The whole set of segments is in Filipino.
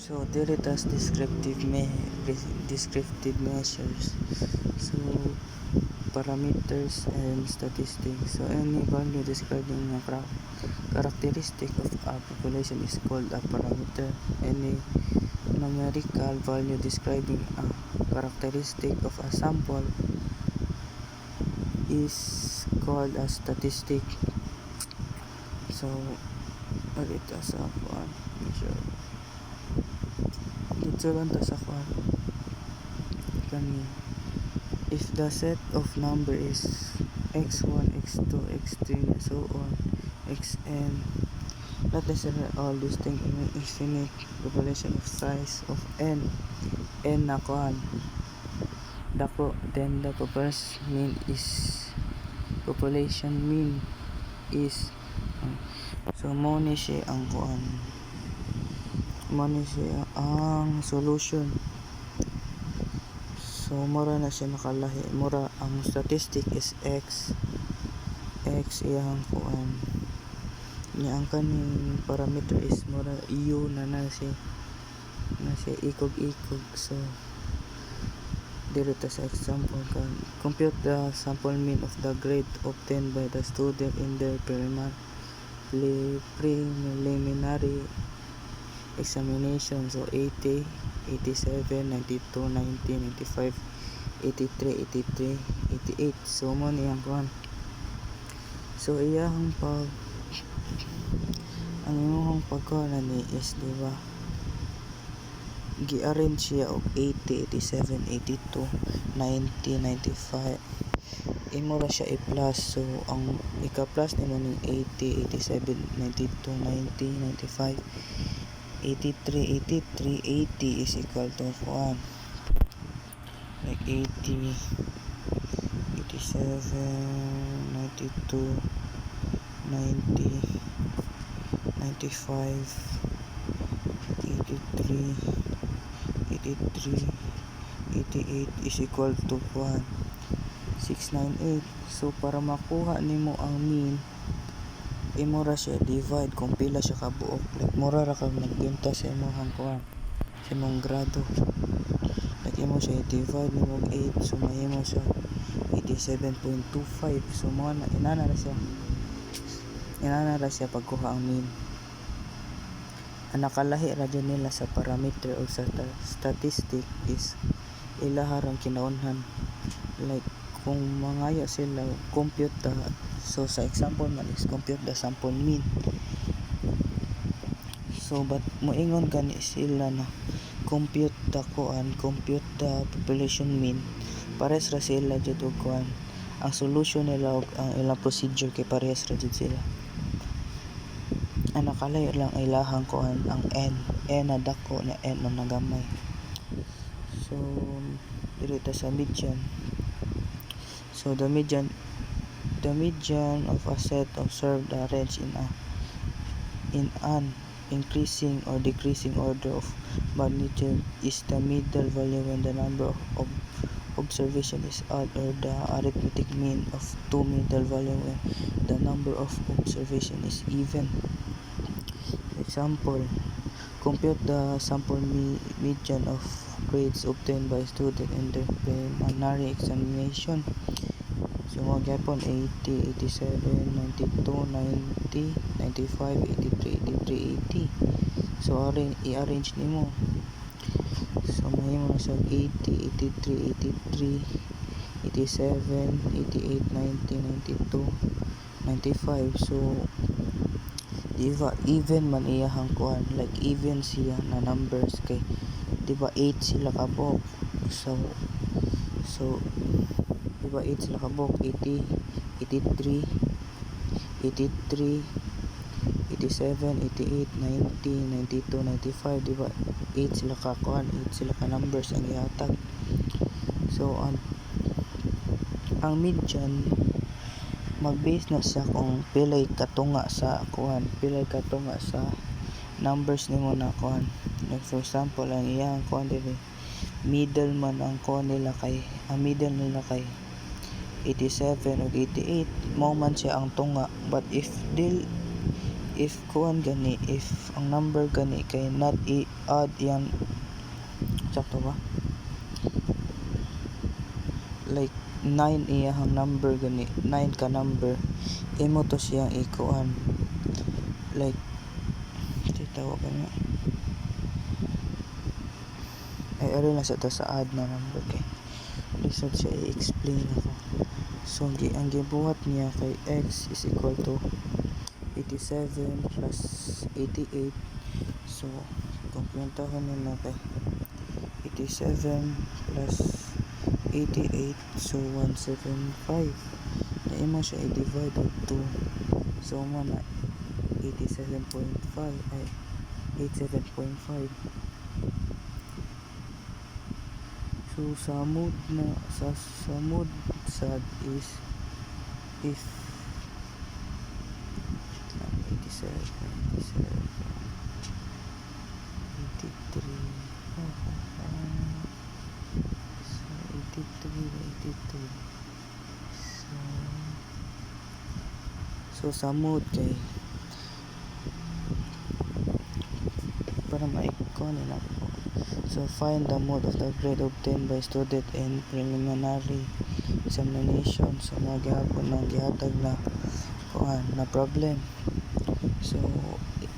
So there it has descriptive measures. So parameters and statistics. So any value describing a characteristic of a population is called a parameter. Any numerical value describing a characteristic of a sample is called a statistic. So ito sa kuan. Dito lang ta sa kuan. Kani if the set of number is x1, x2, x3, and so on, xn, not necessarily all distinct infinite population of size of n na kuan dako, then the population mean is so mo ni siya ang kuan, mo ni siya ang solution. So mura na siya nakalahi, mura ang statistic is x iyang kuan niya, ang kaning parameter is mura u na siya ikog-ikog. So dito sa example kan compute the sample mean of the grade obtained by the student in their preliminary examination. So 80, 87, 92, 90, 95, 83, 88. So mo niyang kuan. So iyang ang imong pagkuan ni is diba gi-arrange siya og 80, 87, 82, 90, 95. Imo ra siya i-plus. So ang ika-plus nimo ning 80, 87, 92, 90, 95, 83, 80 is equal to kuan like 80, 87, 92, 90, 95, 83, 88 is equal to 698. So para makuha nimo ang mean, imo ra siya divide kung pila siya ka buok. Like mura ra ka magbenta sa imong kuan, sa imong grado. Like imo siya divide nimo og 8, so mahimo siya 87.25. So mo na inana ra siya pagkuha ang mean. Ang nakalahi ra dyan nila sa parameter o sa statistic is ilaharang kinaunhan. Like kung mangayo sila compute the, so sa example man is compute the sample mean. So but moingon gani sila na compute the population mean, pares ra sila jud og kuan, ang solution nila og ang ilang procedure kay pares ra jud sila. Ang nakalayo lang ay ilahang kuan ang n na dako na n na nagamay. So dito sa median. So the median of a set observed arranged in an increasing or decreasing order of magnitude is the middle value when the number of observation is odd, or the arithmetic mean of two middle value when the number of observation is even. Example, compute the sample median of grades obtained by student in their preliminary examination. So mo gyapon 80, 87, 92, 90, 95, 83, 80. So i-arrange nimo. So mahimo na sa 80, 83, 87, 88, 90, 92, 95. So diba even man iyahang kuan, like even siya na numbers kay diba 8 sila kabok. So diba 8 sila kabok, 80, 83, 87, 88, 90, 92, 95, diba 8 sila ka kuan, 8 sila ka numbers ang ihatag. So ang median mag-base na sa kung pilay katunga sa kuan, pilay katunga sa numbers nimo na kuan. Like for example, ang iyang kuan dili middle man ang kuan nila kay, ang middle nila kay 87 o 88, mo man siya ang tunga. But if if kuan gani, if ang number gani kay not i-add yan, sakto ba, like 9 iyahang number gani, 9 ka number, imo to siyang ikuan, like tawag gani, ay ari na sa to sa add na number kay lisod siya i-explain ako. So ang gibuhat niya kay x is equal to 87 plus 88. So kumpletuhan niyo na kay 87 plus 88, so 175 na imo siya i-divide of 2, so mo na 87.5 ay 87.5. So sa mode na sa mode sad is if 87 83 so sa mode kay para ma-icon na po. So find the mode of the grade obtained by student in preliminary examination. So magyapon ng gihatag na kuan na problem. So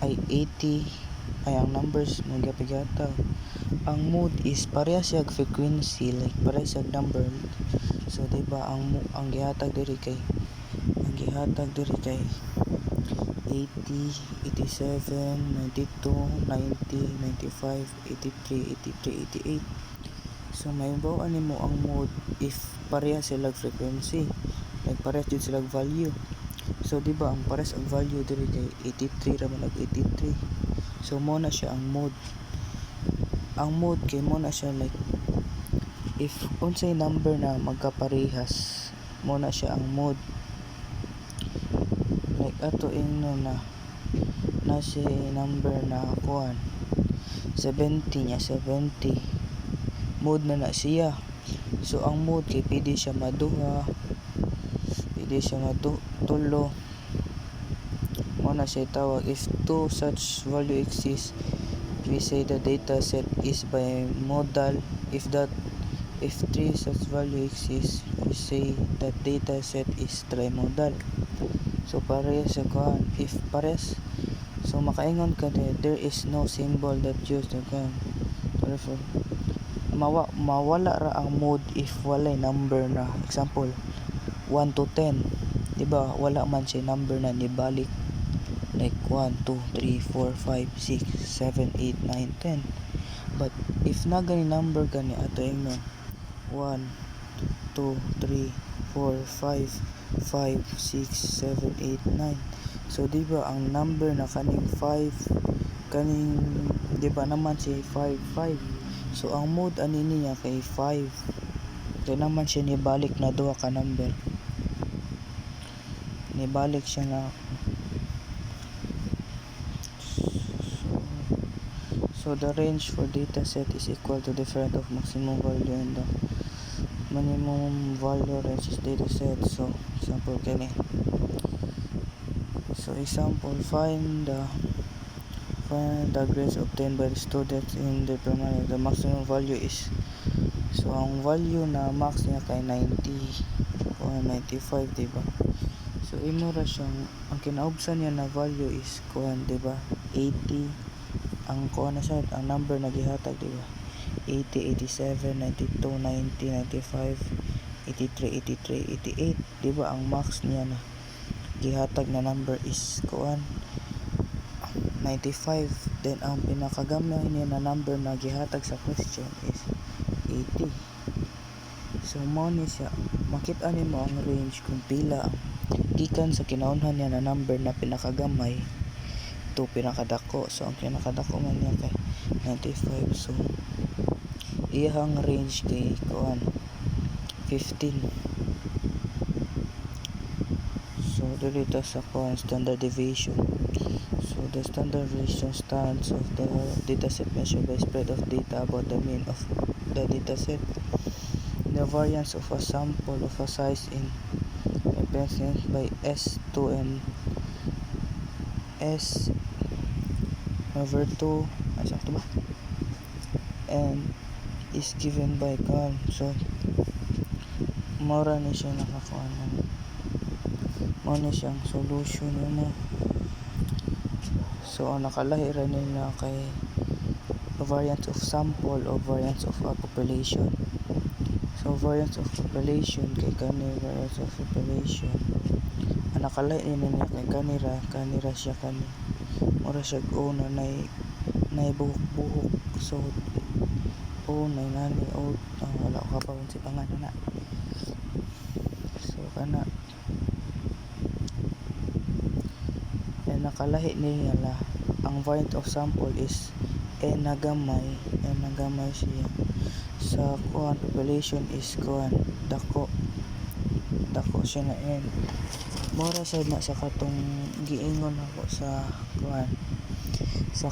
ay 80 ay ang numbers magyapigata. Ang mode is parehas siya frequency, like parehas siya number. So diba ang gihatag diri kay 80, 87, 92, 90, 95, 83, 88. So may bawaan nimo ang mode if parehas sila frequency, like parehas jud sila value. So diba ang parehas ang value diri kay 83 ra man og 83. So mo na siya ang mode. Ang mode kay mo na siya like if unsay number na magkaparehas, mo na siya ang mode. Like ato ingno na si number na kuan 70 niya, 70 mode na siya. So ang mode kay pwede siya maduha, pwede siya tulo, mo na siya tawag. If two such value exist, we say the data set is bimodal. If three such value exist, we say that data set is trimodal. So parehas sa kuan, if parehas, so makaingon ka there is no symbol that use the kuan. Therefore mawala ra ang mode if walay number na. Example 1 to 10, diba wala man siya number na nibalik, like 1 2 3 4 5 6 7 8 9 10. But if na gani number gani ato ingnon 1 2 3 4 5 5 6 7 8 9. So diba ang number na kaning 5 kaning diba naman si 5 5. So ang mode ani niya kay 5, kaya naman siya nibalik na duha ka number, nibalik siya na. So the range for data set is equal to difference of maximum value and the minimum value range is data set. So example kani, so example find the grades obtained by the students in the primary. The maximum value is, so ang value na max niya kay 90 o 95, diba? So imo ra siyang ang kinaubsan niya na value is kuan, diba, 80 ang kuan na siya, ang number na gihatag, diba, 80 87 92 90 95 83 88, diba ang max niya na gihatag na number is kuan 95. Then ang pinakagamay niya na number na gihatag sa question is 80. So mo ni siya makita nimo ang range kung pila ang gikan sa kinaunhan niya na number na pinakagamay to pinakadako. So ang pinakadako man niya kay 95. So iyang range kay kuan 15. So dito sa kuan standard deviation. So the standard deviation stands of the dataset measured by spread of data about the mean of the dataset. The variance of a sample of a size in impedance by S2 and S over 2 ay sakto ba, and is given by kuan. So mora ni siya nakakuan, mo na siyang solution mo. So ang nakalahi ra nila kay variance of sample o variance of a population. So variance of population kay variance of population ang nakalahi nila kay kanira siya mura siya na nay buhok-buhok. So nay nani wala ko kapawon si pangalan na. So kana nakalahi nila ang variance of sample is n na gamay siya sa kuan population is kuan dako siya na n. Mura sad na sa katong giingon ako sa kuan sa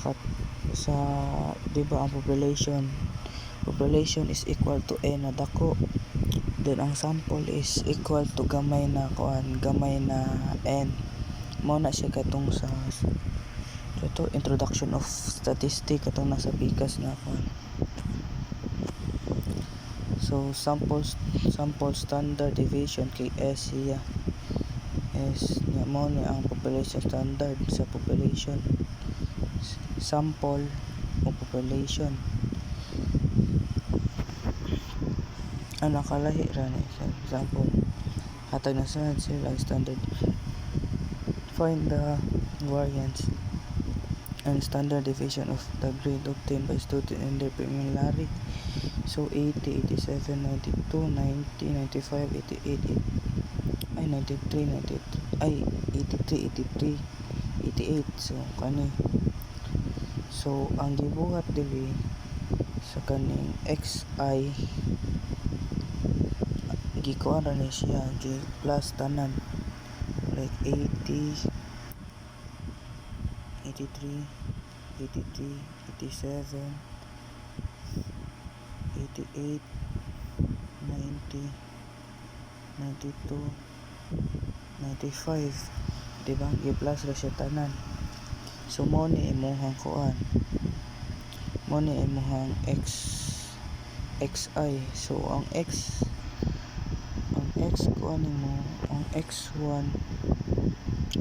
di ba ang population is equal to n na dako, then ang sample is equal to gamay na n. Mo na siya katong sa ito introduction of statistic katong nasa bikas na kuan. So sample standard deviation kay S siya. S nya mo ni ang population standard sa population, sample o population. Ang nakalahi ra ni sa example hatag na sa sila standard. Find the variance and standard deviation of the grade obtained by student in their preliminary. So 80, 87, 92, 90, 95, 88, 93, 83, 88. So kani. So ang gibuhat dili sa kaning XI gikuan ra ni siya gi plus tanan like 80, 83, 87, 88, 90, 92, 95, diba? I-plus ra siya tanan. So mo ni imuhang kuan, mo ni imuhang XI. So ang X kuan mo, ang X1,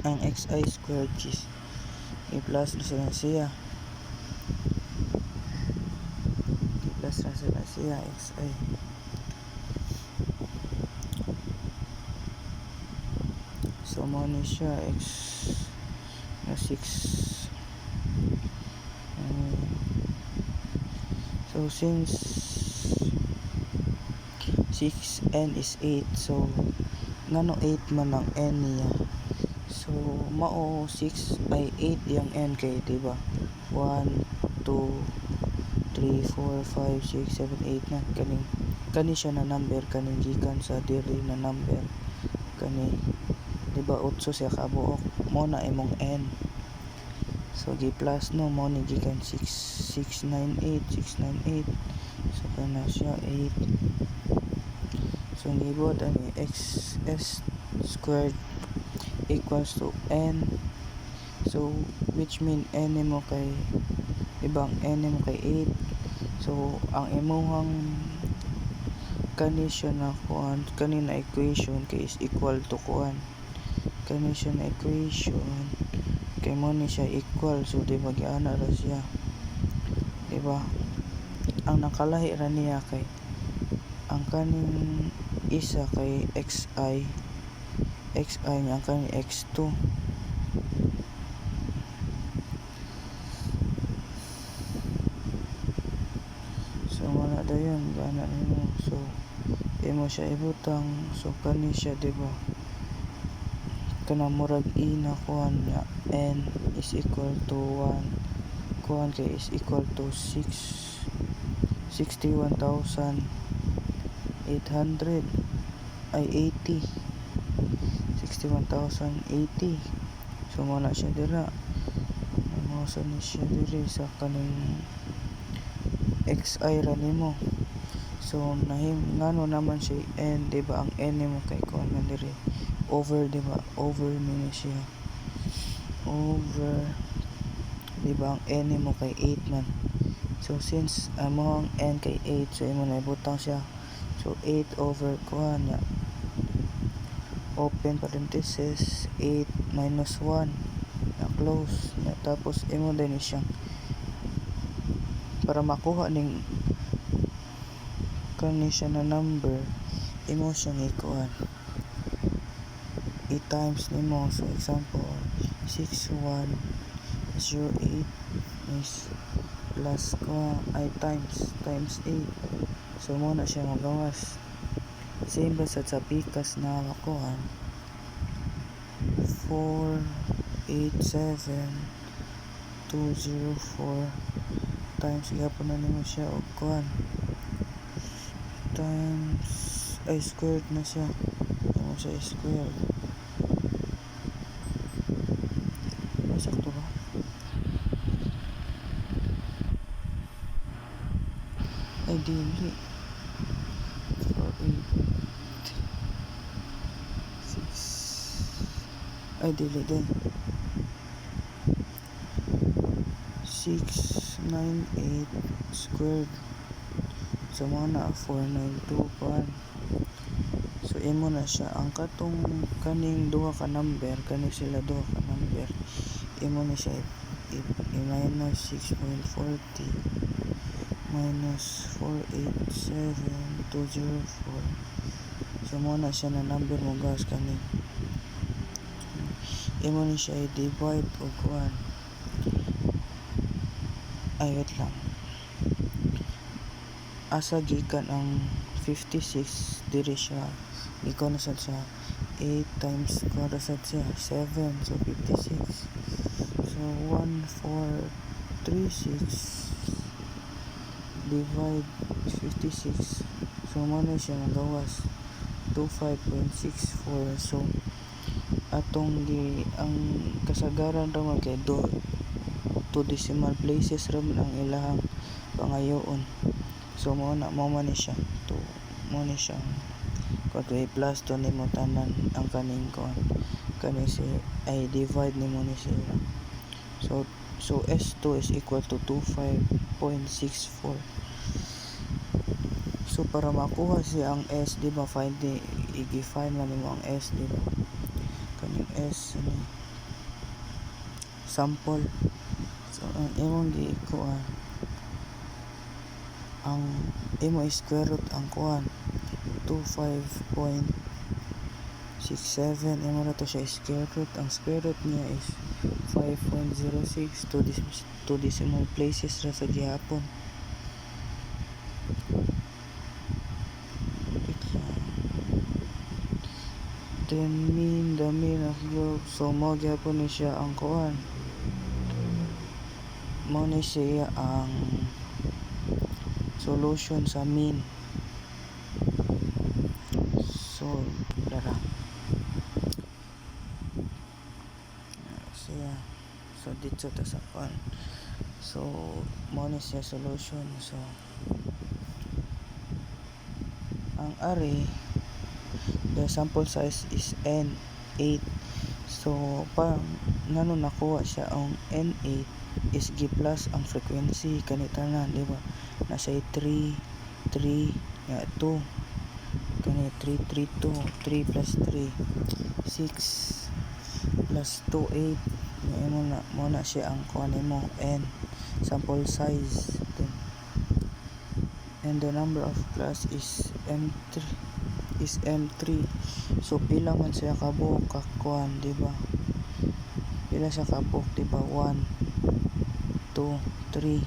ang XI squared is i-plus na siya XI. So mo ni siya X na 6. So since 6n is 8, so ngano 8 man ang n niya. So mao 6 ay 8 yung n kay diba 1, 2, 3, 4, 5, 6, 7, 8 na kani siya na number, kani gikan sa diri na number, kani diba 8 siya kabuok, mo na imong n. So gi plus no mo ni gikan 698. So kana siya 8. So gibuhat ani xs squared equals to n. So which mean n mo kay ibang n mo kay 8. So ang imuhang kani siya na kuan, kani na equation kay is equal to kuan, kani siya na equation kay mo ni siya equal. So di ba giana ra siya, di ba? Ang nakalahi ra niya kay ang kaning isa kay xi niya, ang kaning x2. So wala dayon gana nimo. So imo siya ibutang. So kani siya, di ba? Kana murag na kuan niya n is equal to 1 kuan kay is equal to 61,800 ay 80, 61,080. So muna siya dira, sa ni siya diri sa kaning xi ra nimo. So ngano naman siya n, di ba? Ang n nimo kay kuan man diri over, di ba? Over ni siya over, di ba ang n mo kay 8 man. So since amo ang n kay 8, so imo na ibutang siya. So 8 over kuan ya, open parenthesis, 8 minus 1 na close na, tapos imo din siyang para makuha ning kani siya na number, imo siyang ikuan i-times nimo. So example 6108 is plus ko ay times 8. So mo na siya magawas. Same ba sa pikas na makuha 487204 times gapon na nimo siya og kuan times ay squared na siya. Imo siya squared. Sakto ba? Ay dili 486 ay dili din 698 squared. So mga na 4921. So imo na siya ang katong kaning duha ka number, kani sila duha ka number, imo na siya i-minus 6.40 minus 487204. So mo na siya na number mo gas kani. Imo ni siya i-divide og kuan. Ay wait lang. Asa gikan ang 56 diri siya. Ikaw na sad siya 8 times kuwara sad siya 7, so 56. So 1436 divide 56. So mo na siya magawas 25.64. So atong ang kasagaran ra man kay do to decimal places ra man ang ilahang pangayoon. So mo man ni siya to mo ni siya kung plus to nimo tanan ang kaning kon kani si ay divide nimo ni sila. So S2 is equal to 25.64. So para makuha siya ang S, di ba, find i-define man nimo ang S, di ba, kaning S sample. So ang imong giikuan ang imo square root ang kuan 25.67. imo na to siya square root. Ang square root niya is 5.06 to decimal places ra sa gihapon. Then mean the mean of group. So mo gihapon ni siya ang kuan, mo ni siya ang solution sa mean. So lara siya, so dito ta sa kuan, so mo ni siya solution. So ang array, the sample size is n8. So parang ngano nakuha siya ang n8 is gi plus ang frequency kanita na, di ba, nasa 3 nga 2 kani 3 3 plus 3 6 plus 2 8. Mo na siya ang kuan mo n sample size. And the number of class is m3. So pila man siya kabuok ka kuan, di ba, pila siya kabuok, di ba, 1 2 3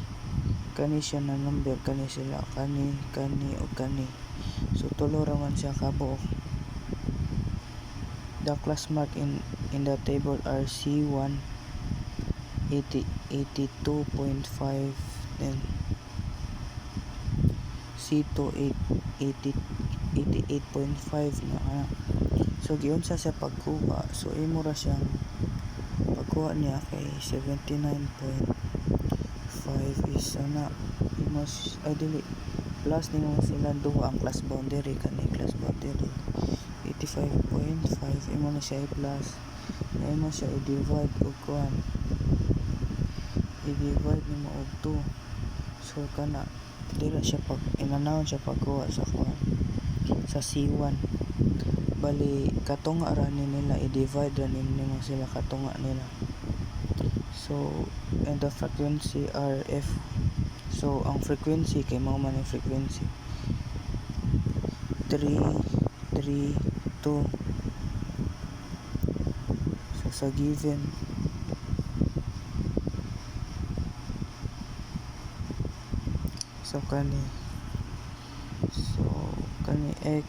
kani siya na number, kani sila kani o kani. So tulo ra man siya kabuok. The class mark in the table are C1 82.5, then C2 88.5 na. So giunsa sa pagkuha, so imo ra siyang pagkuha niya kay 79.5 is ana mas ay dili plus nimo sila duha ang class boundary, kani class boundary 85.5, imo na siya i-plus Ngayon mo siya i-divide og kuan. I-divide nimo og 2. So kana dira siya pag inanawon siya pagkuha sa kuan sa C1. Bali katunga ra ni nila i-divide ra nimo sila katunga nila. So and the frequency are F. So ang frequency kay mao man ang frequency 3 3 2. So sa given so kani X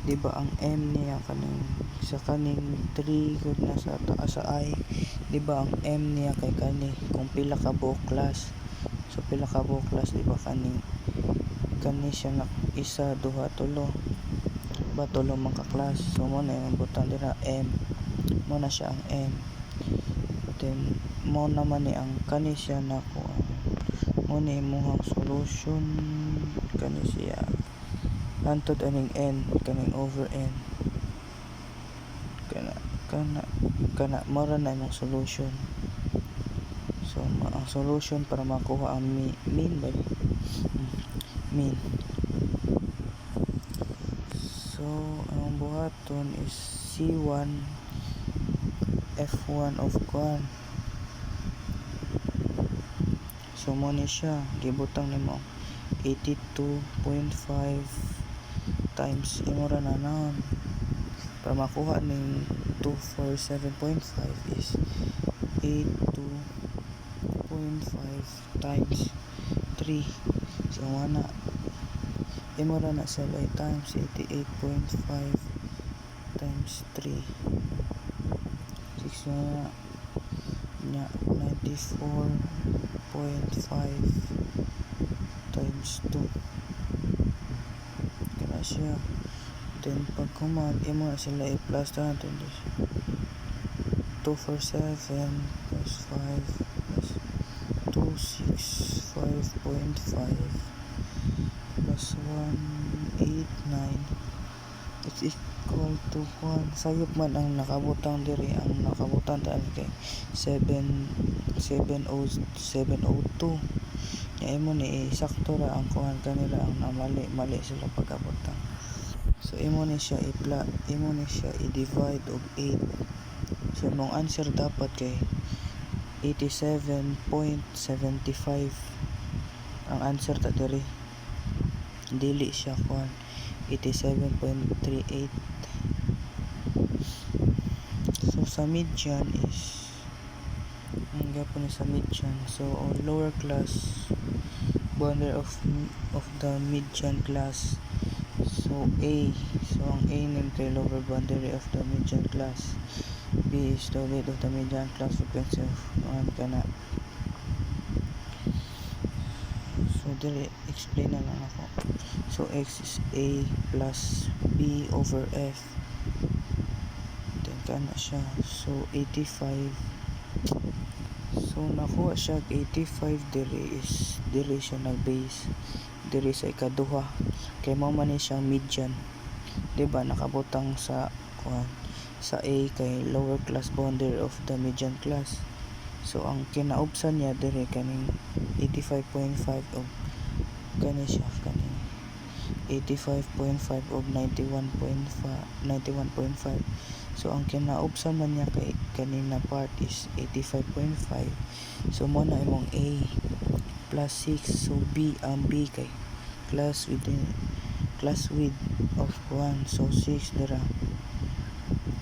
di ba ang M niya kaning sa kaning 3 gud na sa taas sa I, di ba ang M niya kay kani kung pila ka buok class. So pila ka buok class, di ba kani siya na isa, duha, tulo ba tulo man ka class. So mo na yung butang dira M, mo na siya ang M. Then mo naman ni ang kani siya na ko mo ni imong solution kani siya hantod aning N kaning over N kana mora na imong solution. So ang solution para makuha ang mean ba mean. So ang buhaton is C1 F1 of 1. So mo ni siya gibutang nimo 82.5 times imura na naon para makuha ning 247.5 is 82.5 times 3. So wala imura na sa times 88.5 times 3 6 na 94.5 times 2 kaya siya. Then pag kumad imo na sila i-plus na natin 247 plus 5 plus 265.5 plus 189 it's equal to 1. Sayop man ang nakabutang diri, ang nakabutang daan kay 702 nya imo ni sakto ra ang kuhan kanila ang mali sila pagkabutang. So imo ni siya i-divide og 8. So mong answer dapat kay 87.75 ang answer ta diri, dili siya kuhan 87.38. So sa median is ang gapon sa median, so lower class boundary of the median class. So A, so ang A name kay lower boundary of the median class. B is the weight of the median class frequency of kana. So dili explain na lang ako. So X is A plus B over F. Then kana siya. So 85. So nakuha siya 85 diri siya nag-base. Diri sa ikaduha. Kay mao man ni siyang median. Diba nakabutang sa sa A kay lower class boundary of the median class. So ang kinaubsan niya diri kaning 85.5 og kani siya kaning 85.5 og 91.5. So ang kinaubsan man niya kay kanina part is 85.5. So mo na imong A plus 6. So B ang B kay class width of 1. So 6 dira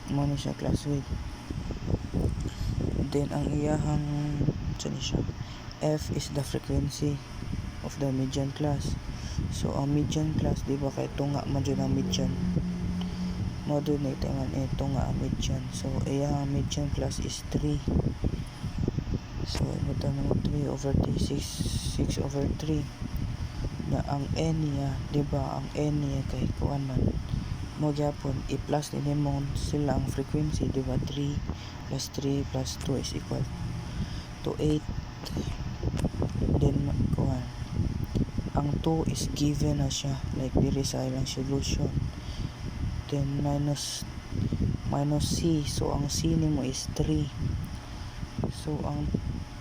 mo ni siya class width. Then ang iyahang siya F is the frequency of the median class. So ang median class di ba kay tunga man jud ang median mo dun na itaman tunga ang median. So iyahang median class is 3. So ibutan mo 3 over 3 6 over 3 na ang n niya di ba ang n niya kay kuan man mo gyapon i-plus din mo sila ang frequency di ba 3 plus 3 plus 2 is equal to 8. Then kuan ang 2 is given na siya like diri sa ilang solution. Then minus minus C. So ang C nimo is 3. So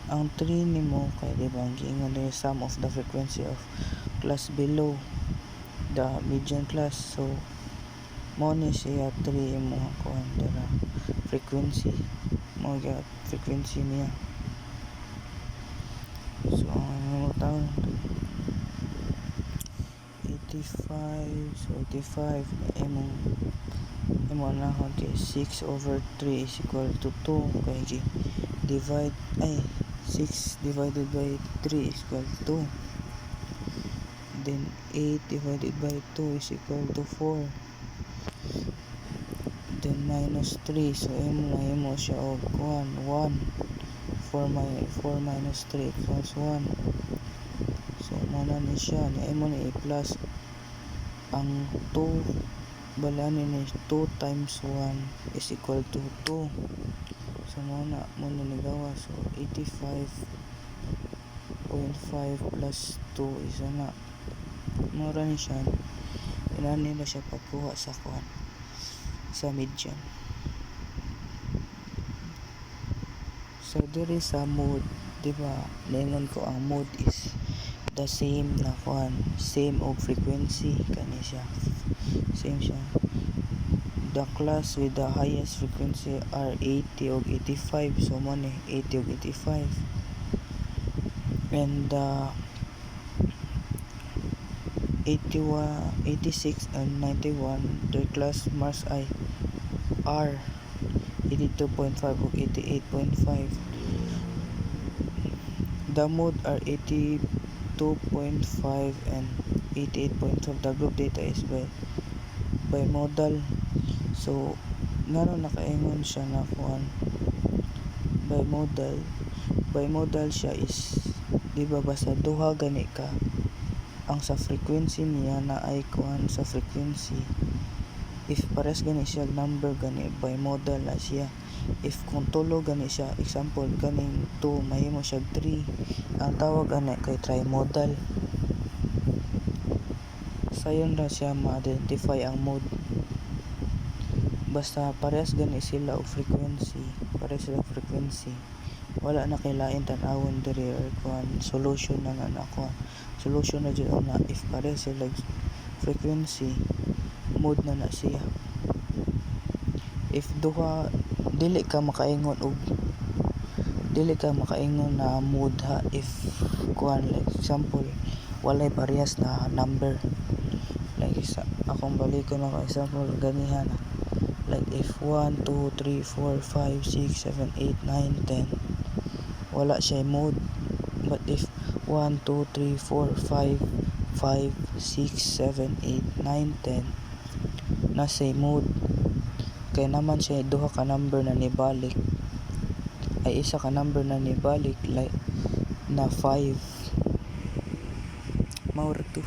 ang 3 nimo kay di ba ang giingon ni sum of the frequency of class below the median class. So mo ni siya 3 imo kuan dira frequency mo ga frequency niya. So ang taon 85. So 85 imo na kay 6 over 3 is equal to 2 kay divide 6 divided by 3 is equal to 2. Then 8 divided by 2 is equal to 4. Then minus 3. So imo siya og 1. 4 minus 3 equals 1. So muna ni siya ni imo ni plus ang 2 balani ni 2 times 1 is equal to 2. So muna ni gawa. So 85.5 plus 2 is ana mura ni siya inani na siya pagkuha sa kuan sa median. So diri sa mode di ba ningon ko ang mode is the same na kuan same og frequency kani siya same siya. The class with the highest frequency are 80 og 85. So mo ni 80 og 85. And 81, 86 and 91 their class marks are 82.5 ug 88.5. The mode are 82.5 and 88.5. The group data is by modal. So ngano nakaingon siya na kuan by modal siya is di ba basta duha gani ka ang sa frequency niya na ay kuan sa frequency. If pares gani siya number gani by modal na siya. If kung tulo gani siya example kaning 2 mahimo siya 3 ang tawag ana kay trimodal. Sayon ra siya ma-identify ang mode. Basta parehas gani sila og frequency, wala na kay lain tan-awon diri or kuan solution na kuan solution na jud na if parehas sila frequency mode na siya. If duha dili ka makaingon na mode ha if kuan like example walay parehas na number like akong balikon ako example ganihan like if 1, 2, 3, 4, 5, 6, 7, 8, 9, 10 wala siya mode. But if 1, 2, 3, 4, 5, 6, 7, 8, 9, 10 nasa mode kay naman siya duha ka number na nibalik ay isa ka number na nibalik like na 5 maur to